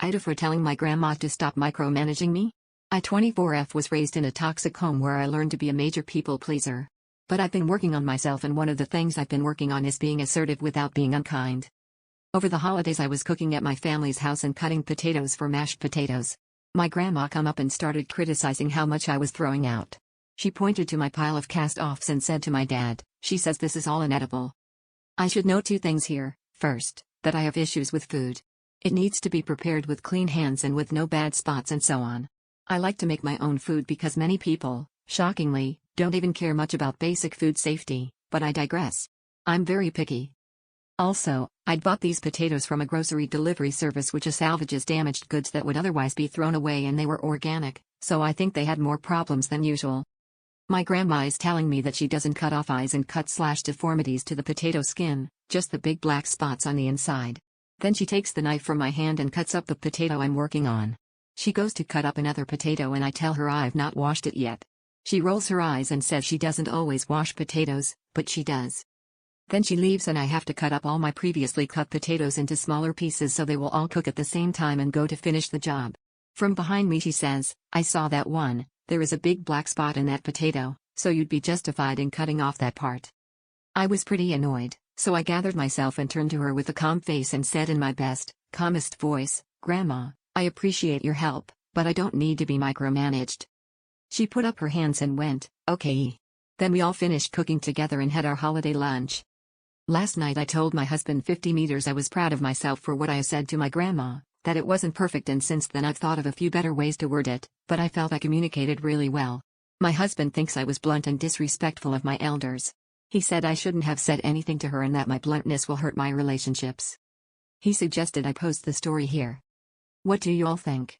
AITA for telling my grandma to stop micromanaging me? I 24F was raised in a toxic home where I learned to be a major people pleaser. But I've been working on myself, and one of the things I've been working on is being assertive without being unkind. Over the holidays I was cooking at my family's house and cutting potatoes for mashed potatoes. My grandma come up and started criticizing how much I was throwing out. She pointed to my pile of cast-offs and said to my dad, she says this is all inedible. I should note two things here. First, that I have issues with food. It needs to be prepared with clean hands and with no bad spots and so on. I like to make my own food because many people, shockingly, don't even care much about basic food safety, but I digress. I'm very picky. Also, I'd bought these potatoes from a grocery delivery service which salvages damaged goods that would otherwise be thrown away, and they were organic, so I think they had more problems than usual. My grandma is telling me that she doesn't cut off eyes and cut/deformities to the potato skin, just the big black spots on the inside. Then she takes the knife from my hand and cuts up the potato I'm working on. She goes to cut up another potato and I tell her I've not washed it yet. She rolls her eyes and says she doesn't always wash potatoes, but she does. Then she leaves and I have to cut up all my previously cut potatoes into smaller pieces so they will all cook at the same time and go to finish the job. From behind me she says, I saw that one, there is a big black spot in that potato, so you'd be justified in cutting off that part. I was pretty annoyed, so I gathered myself and turned to her with a calm face and said in my best, calmest voice, Grandma, I appreciate your help, but I don't need to be micromanaged. She put up her hands and went, okay. Then we all finished cooking together and had our holiday lunch. Last night I told my husband 50 meters I was proud of myself for what I said to my grandma, that it wasn't perfect, and since then I've thought of a few better ways to word it, but I felt I communicated really well. My husband thinks I was blunt and disrespectful of my elders. He said I shouldn't have said anything to her and that my bluntness will hurt my relationships. He suggested I post the story here. What do you all think?